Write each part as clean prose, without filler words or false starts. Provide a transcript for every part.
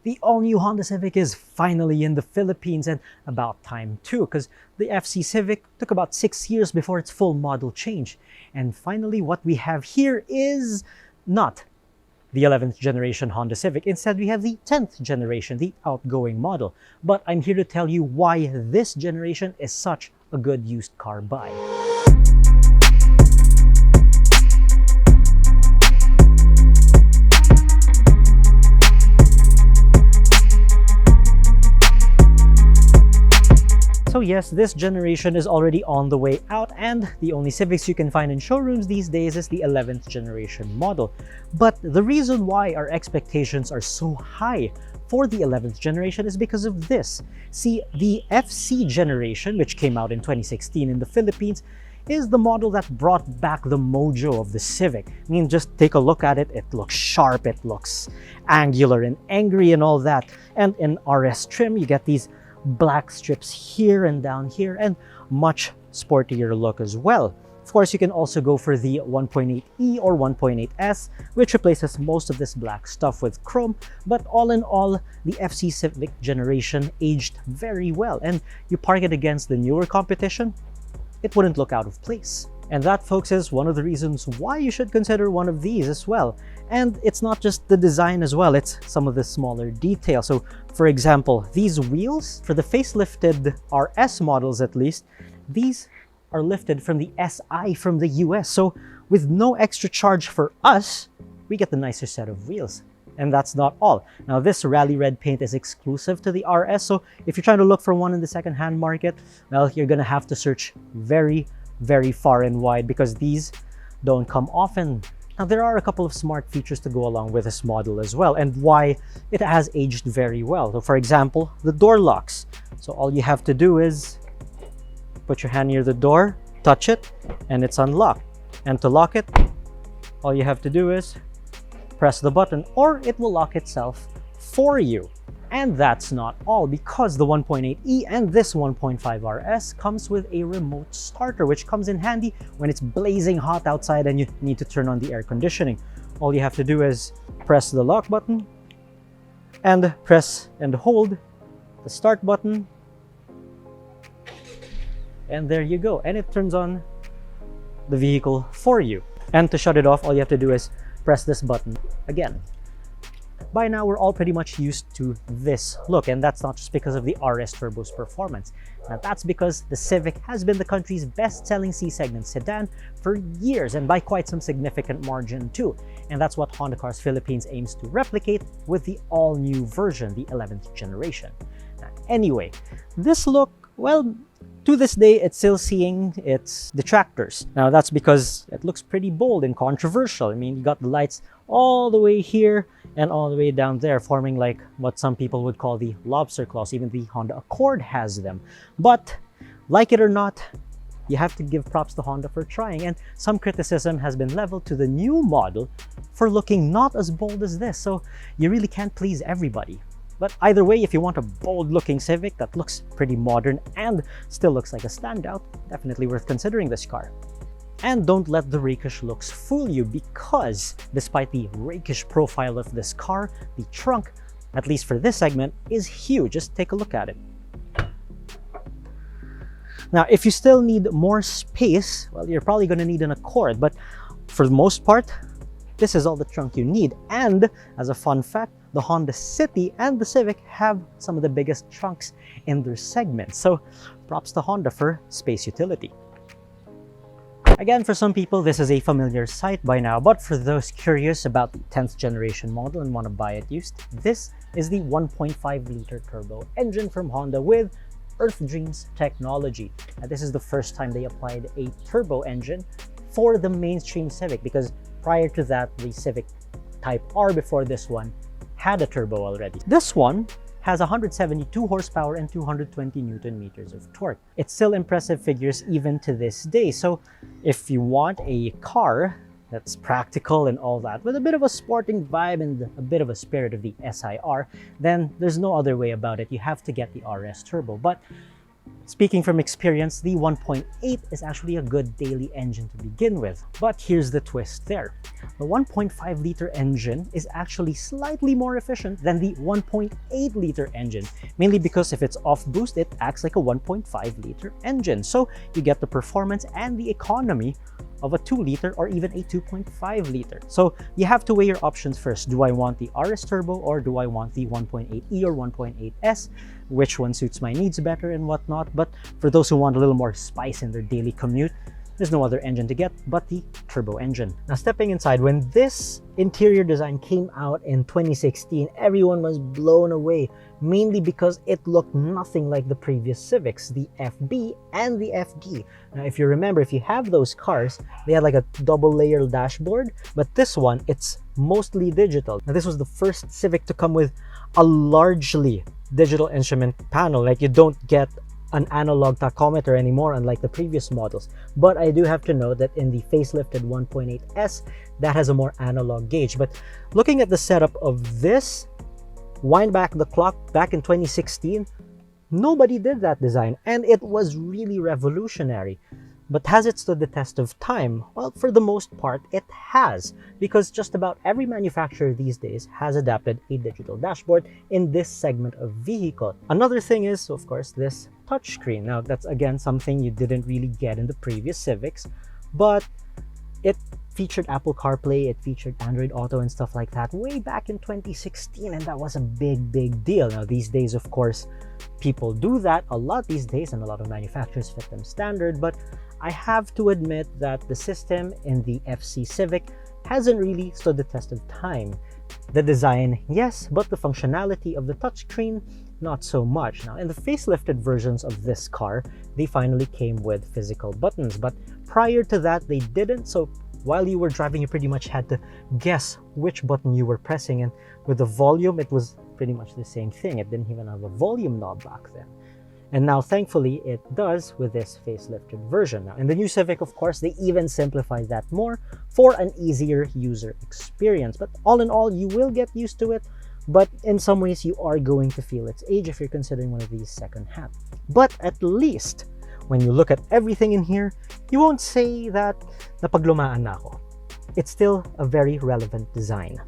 The all-new Honda Civic is finally in the Philippines, and about time too, because the FC Civic took about 6 years before its full model change. And finally, what we have here is not the 11th generation Honda Civic. Instead, we have the 10th generation, the outgoing model. But I'm here to tell you why this generation is such a good used car buy. So yes, this generation is already on the way out, and the only Civics you can find in showrooms these days is the 11th generation model. But the reason why our expectations are so high for the 11th generation is because of this. See, the FC generation, which came out in 2016 in the Philippines, is the model that brought back the mojo of the Civic. I mean, just take a look at it. It looks sharp, it looks angular and angry and all that. And in RS trim, you get these black strips here and down here, and much sportier look as well. Of course, you can also go for the 1.8E or 1.8S, which replaces most of this black stuff with chrome. But all in all, the FC Civic generation aged very well, and you park it against the newer competition, it wouldn't look out of place. And that, folks, is one of the reasons why you should consider one of these as well. And it's not just the design as well, it's some of the smaller details. So, for example, these wheels, for the facelifted RS models at least, these are lifted from the SI from the US. So, with no extra charge for us, we get the nicer set of wheels. And that's not all. Now, this rally red paint is exclusive to the RS, so if you're trying to look for one in the second-hand market, well, you're gonna have to search very far and wide, because these don't come often. Now, there are a couple of smart features to go along with this model as well, and why it has aged very well. So, for example, the door locks. So all you have to do is put your hand near the door, touch it, and it's unlocked. And to lock it, all you have to do is press the button, or it will lock itself for you. And that's not all, because the 1.8E and this 1.5 RS comes with a remote starter, which comes in handy when it's blazing hot outside and you need to turn on the air conditioning. All you have to do is press the lock button and press and hold the start button, and there you go, and it turns on the vehicle for you. And to shut it off, all you have to do is press this button again. By now, we're all pretty much used to this look, and that's not just because of the RS Turbo's performance. Now, that's because the Civic has been the country's best-selling C-segment sedan for years, and by quite some significant margin too. And that's what Honda Cars Philippines aims to replicate with the all-new version, the 11th generation. Now, anyway, this look, well, to this day, it's still seeing its detractors. Now, that's because it looks pretty bold and controversial. I mean, you got the lights all the way here and all the way down there, forming like what some people would call the lobster claws. Even the Honda Accord has them. But, like it or not, you have to give props to Honda for trying. And some criticism has been leveled to the new model for looking not as bold as this. So, you really can't please everybody. But either way, if you want a bold-looking Civic that looks pretty modern and still looks like a standout, definitely worth considering this car. And don't let the rakish looks fool you, because despite the rakish profile of this car, the trunk, at least for this segment, is huge. Just take a look at it. Now, if you still need more space, well, you're probably going to need an Accord, but for the most part, this is all the trunk you need. And as a fun fact, the Honda City and the Civic have some of the biggest trunks in their segment. So props to Honda for space utility. Again, for some people, this is a familiar sight by now, but for those curious about the 10th generation model and want to buy it used, this is the 1.5-liter turbo engine from Honda with Earth Dreams technology. Now, this is the first time they applied a turbo engine for the mainstream Civic, because prior to that, the Civic Type R before this one had a turbo already. This one has 172 horsepower and 220 Newton meters of torque. It's still impressive figures even to this day. So if you want a car that's practical and all that, with a bit of a sporting vibe and a bit of a spirit of the SIR, then there's no other way about it. You have to get the RS Turbo. But Speaking from experience, the 1.8 is actually a good daily engine to begin with. But here's the twist there. The 1.5 liter engine is actually slightly more efficient than the 1.8 liter engine, mainly because if it's off boost, it acts like a 1.5 liter engine. So you get the performance and the economy of a 2 liter or even a 2.5 liter. So you have to weigh your options first. Do I want the RS Turbo or do I want the 1.8E or 1.8S? Which one suits my needs better and whatnot? But for those who want a little more spice in their daily commute, there's no other engine to get but the turbo engine. Now, stepping inside, when this interior design came out in 2016, everyone was blown away, mainly because it looked nothing like the previous Civics, the FB and the FD. Now, if you remember, if you have those cars, they had like a double layer dashboard, but this one, it's mostly digital. Now, this was the first Civic to come with a largely digital instrument panel. Like, you don't get an analog tachometer anymore, unlike the previous models. But I do have to note that in the facelifted 1.8S, that has a more analog gauge. But looking at the setup of this, wind back the clock back in 2016, nobody did that design, and it was really revolutionary. But has it stood the test of time? Well, for the most part, it has, because just about every manufacturer these days has adapted a digital dashboard in this segment of vehicle. Another thing is, of course, this touchscreen. Now, that's again something you didn't really get in the previous Civics, but it featured Apple CarPlay, it featured Android Auto and stuff like that way back in 2016, and that was a big deal. Now, these days, of course, people do that a lot these days, and a lot of manufacturers fit them standard, but I have to admit that the system in the FC Civic hasn't really stood the test of time. The design, yes, but the functionality of the touchscreen, not so much. Now, in the facelifted versions of this car, they finally came with physical buttons, but prior to that, they didn't. So while you were driving, you pretty much had to guess which button you were pressing, and with the volume, it was pretty much the same thing. It didn't even have a volume knob back then. And now, thankfully, it does with this facelifted version. Now, in the new Civic, of course, they even simplified that more for an easier user experience. But all in all, you will get used to it. But in some ways, you are going to feel its age if you're considering one of these second-hand. But at least, when you look at everything in here, you won't say that napaglumaan na ako. It's still a very relevant design.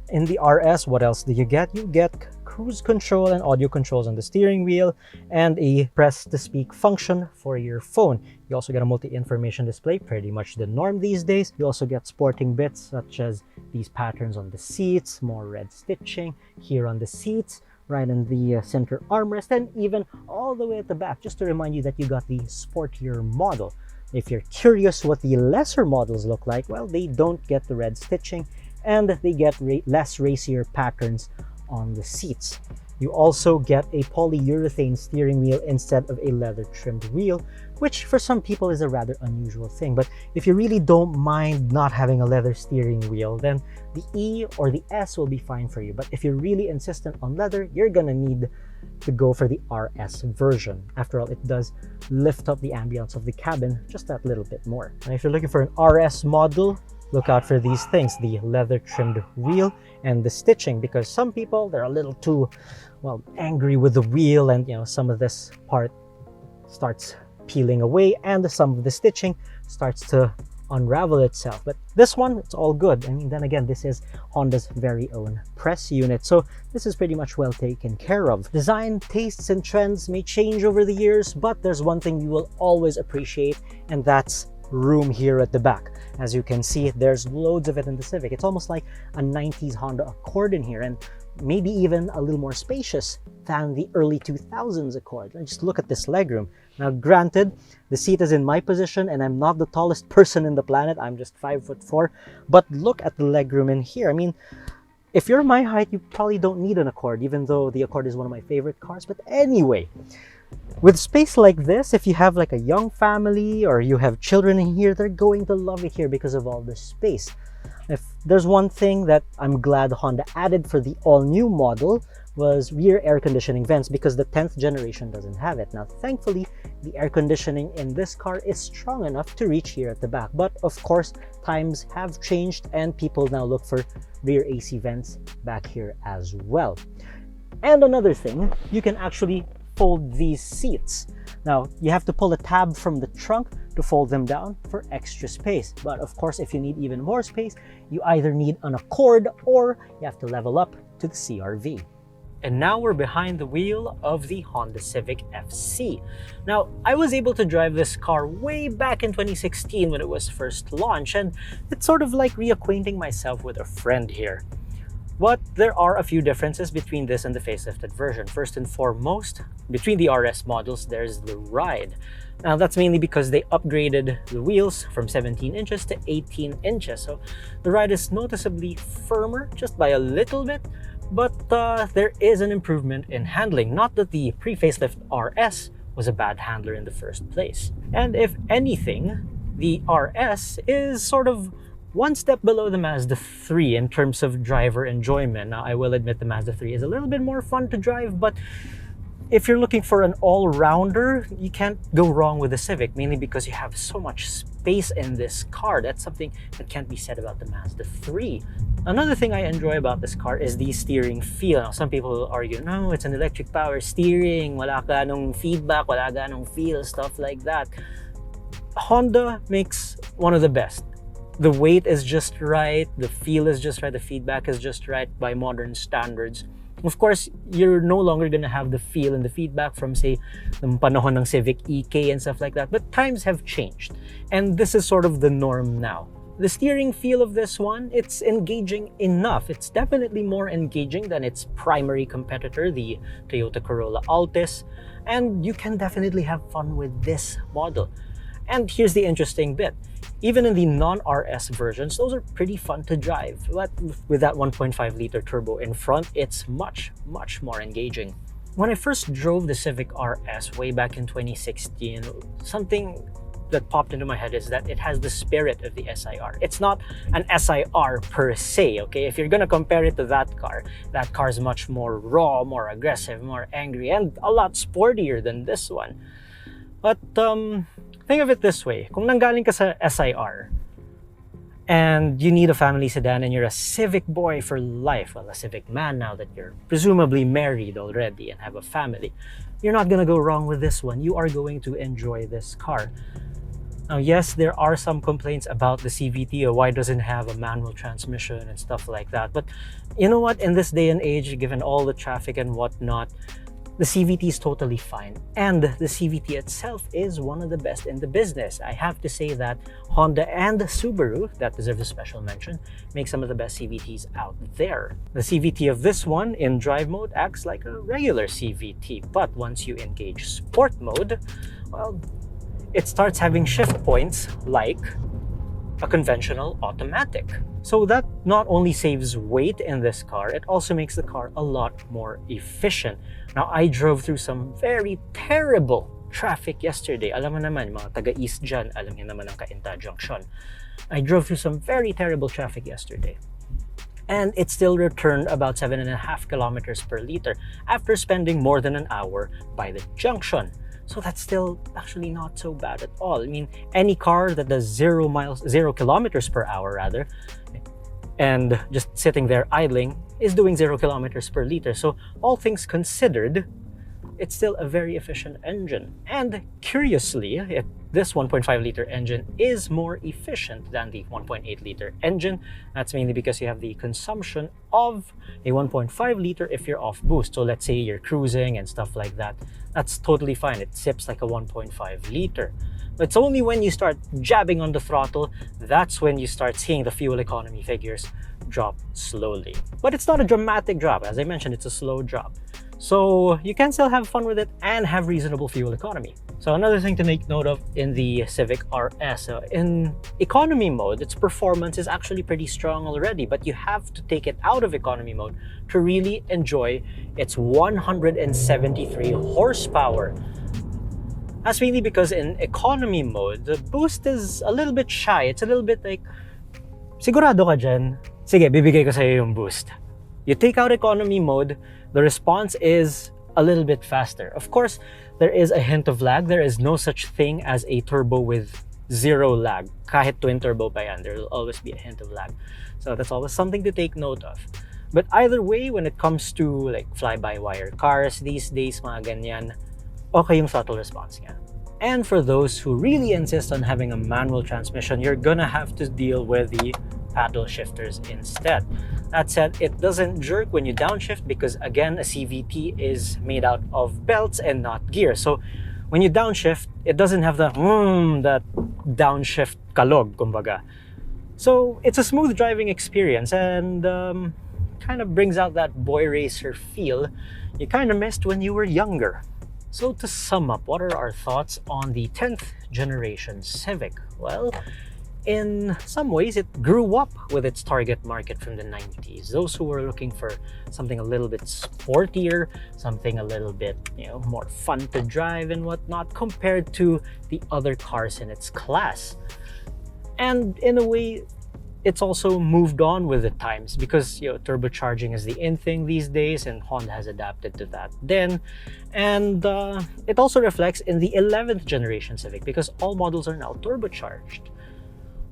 In the RS, what else do you get? You get cruise control and audio controls on the steering wheel and a press-to-speak function for your phone. You also get a multi-information display, pretty much the norm these days. You also get sporting bits such as these patterns on the seats, more red stitching here on the seats, right in the center armrest, and even all the way at the back, just to remind you that you got the sportier model. If you're curious what the lesser models look like, well, they don't get the red stitching, and they get less racier patterns on the seats. You also get a polyurethane steering wheel instead of a leather trimmed wheel, which for some people is a rather unusual thing. But if you really don't mind not having a leather steering wheel, then the E or the S will be fine for you. But if you're really insistent on leather, you're gonna need to go for the RS version. After all, it does lift up the ambience of the cabin just that little bit more. And if you're looking for an RS model, look out for these things, the leather trimmed wheel and the stitching, because some people, they're a little too, well, angry with the wheel, and some of this part starts peeling away and some of the stitching starts to unravel itself. But this one, it's all good. I mean, then again, this is Honda's very own press unit, so this is pretty much well taken care of. Design, tastes, and trends may change over the years, but there's one thing you will always appreciate, and that's room here at the back. As you can see, there's loads of it in the Civic. It's almost like a 90s Honda Accord in here, and maybe even a little more spacious than the early 2000s Accord. And just look at this legroom. Now, granted, the seat is in my position, and I'm not the tallest person in the planet. I'm just 5'4", but look at the legroom in here. I mean, if you're my height, you probably don't need an Accord, even though the Accord is one of my favorite cars. But anyway, with space like this, if you have like a young family or you have children in here, they're going to love it here because of all the space. If there's one thing that I'm glad Honda added for the all-new model, was rear air conditioning vents, because the 10th generation doesn't have it. Now, thankfully, the air conditioning in this car is strong enough to reach here at the back. But of course, times have changed and people now look for rear AC vents back here as well. And another thing, you can actually fold these seats. Now, you have to pull a tab from the trunk to fold them down for extra space. But of course, if you need even more space, you either need an Accord or you have to level up to the CR-V. And now we're behind the wheel of the Honda Civic FC. Now, I was able to drive this car way back in 2016 when it was first launched, and it's sort of like reacquainting myself with a friend here. But there are a few differences between this and the facelifted version. First and foremost, between the RS models, there's the ride. Now, that's mainly because they upgraded the wheels from 17 inches to 18 inches. So the ride is noticeably firmer, just by a little bit, but there is an improvement in handling. Not that the pre-facelift RS was a bad handler in the first place. And if anything, the RS is sort of one step below the Mazda 3 in terms of driver enjoyment. Now, I will admit the Mazda 3 is a little bit more fun to drive, but if you're looking for an all-rounder, you can't go wrong with the Civic, mainly because you have so much space in this car. That's something that can't be said about the Mazda 3. Another thing I enjoy about this car is the steering feel. Now, some people will argue, no, it's an electric power steering, wala ka nung feedback, wala ka nung feel, stuff like that. Honda makes one of the best. The weight is just right, the feel is just right, the feedback is just right by modern standards. Of course, you're no longer going to have the feel and the feedback from, say, the panahon ng Civic EK and stuff like that. But times have changed, and this is sort of the norm now. The steering feel of this one, it's engaging enough. It's definitely more engaging than its primary competitor, the Toyota Corolla Altis, and you can definitely have fun with this model. And here's the interesting bit. Even in the non-RS versions, those are pretty fun to drive. But with that 1.5-liter turbo in front, it's much, much more engaging. When I first drove the Civic RS way back in 2016, something that popped into my head is that it has the spirit of the SIR. It's not an SIR per se, okay? If you're gonna compare it to that car is much more raw, more aggressive, more angry, and a lot sportier than this one. But think of it this way. Kung nanggaling ka sa SIR and you need a family sedan and you're a Civic boy for life, well, a Civic man now that you're presumably married already and have a family, you're not gonna go wrong with this one. You are going to enjoy this car. Now, yes, there are some complaints about the CVT or why it doesn't have a manual transmission and stuff like that. But you know what? In this day and age, given all the traffic and whatnot, the CVT is totally fine. And the CVT itself is one of the best in the business. I have to say that Honda and Subaru, that deserves a special mention, make some of the best CVTs out there. The CVT of this one in drive mode acts like a regular CVT, but once you engage sport mode, well, it starts having shift points like a conventional automatic. So that not only saves weight in this car, it also makes the car a lot more efficient. Now, I drove through some very terrible traffic yesterday. Alam mo naman, mga taga-East dyan, alam niyo naman ang Cainta Junction. I drove through some very terrible traffic yesterday. And it still returned about 7.5 kilometers per liter after spending more than an hour by the junction. So that's still actually not so bad at all. I mean, any car that does 0 kilometers per hour rather, and just sitting there idling is doing 0 kilometers per liter. So all things considered, it's still a very efficient engine. And curiously, this 1.5-liter engine is more efficient than the 1.8-liter engine. That's mainly because you have the consumption of a 1.5-liter if you're off boost. So let's say you're cruising and stuff like that. That's totally fine. It sips like a 1.5-liter. But it's only when you start jabbing on the throttle, that's when you start seeing the fuel economy figures drop slowly. But it's not a dramatic drop. As I mentioned, it's a slow drop. So you can still have fun with it and have reasonable fuel economy. So another thing to make note of in the Civic RS, in economy mode, its performance is actually pretty strong already, but you have to take it out of economy mode to really enjoy its 173 horsepower. That's mainly because in economy mode, the boost is a little bit shy. It's a little bit like, sigurado ka dyan? Sige, bibigay ko sa'yo yung boost. You take out economy mode, the response is a little bit faster. Of course, there is a hint of lag. There is no such thing as a turbo with zero lag. Kahit twin turbo pa yan, there will always be a hint of lag. So that's always something to take note of. But either way, when it comes to like fly-by-wire cars these days, mga ganyan, okay yung throttle response niya. And for those who really insist on having a manual transmission, you're gonna have to deal with the paddle shifters instead. That said, it doesn't jerk when you downshift because again, a CVT is made out of belts and not gear. So when you downshift, it doesn't have that downshift kalog, kumbaga. So it's a smooth driving experience and kind of brings out that boy racer feel you kind of missed when you were younger. So to sum up, what are our thoughts on the 10th generation Civic? Well, in some ways, it grew up with its target market from the 90s. Those who were looking for something a little bit sportier, something a little bit, more fun to drive and whatnot, compared to the other cars in its class. And in a way, it's also moved on with the times because turbocharging is the in thing these days, and Honda has adapted to that then. And it also reflects in the 11th generation Civic because all models are now turbocharged.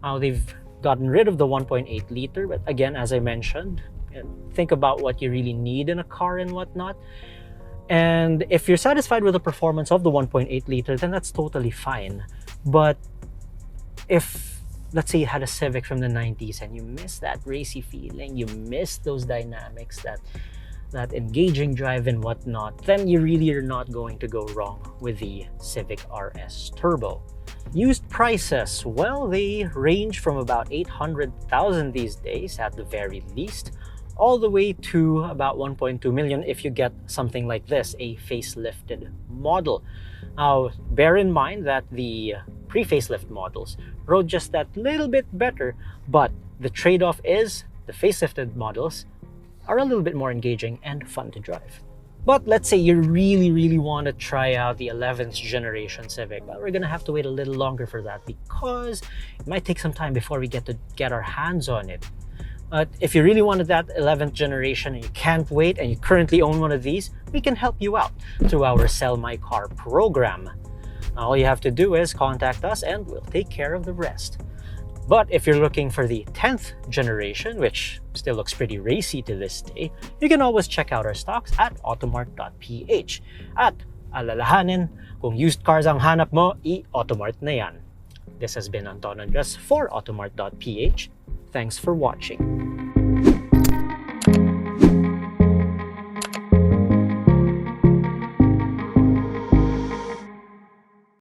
Now they've gotten rid of the 1.8 liter, but again, as I mentioned, think about what you really need in a car and whatnot. And if you're satisfied with the performance of the 1.8 liter, then that's totally fine. But if, let's say, you had a Civic from the 90s and you miss that racy feeling, you miss those dynamics, that engaging drive and whatnot, then you really are not going to go wrong with the Civic RS Turbo. Used prices, well, they range from about 800,000 these days at the very least, all the way to about 1.2 million if you get something like this, a facelifted model. Now, bear in mind that the pre-facelift models rode just that little bit better, but the trade-off is the facelifted models are a little bit more engaging and fun to drive. But let's say you really want to try out the 11th generation Civic. Well, we're gonna have to wait a little longer for that because it might take some time before we get our hands on it. But if you really wanted that 11th generation and you can't wait and you currently own one of these, we can help you out through our Sell My Car program. All you have to do is contact us and we'll take care of the rest. But if you're looking for the 10th generation, which still looks pretty racy to this day, you can always check out our stocks at Automart.ph. At alalahanin, kung used cars ang hanap mo, i-Automart na yan. This has been Anton Andres for Automart.ph. Thanks for watching.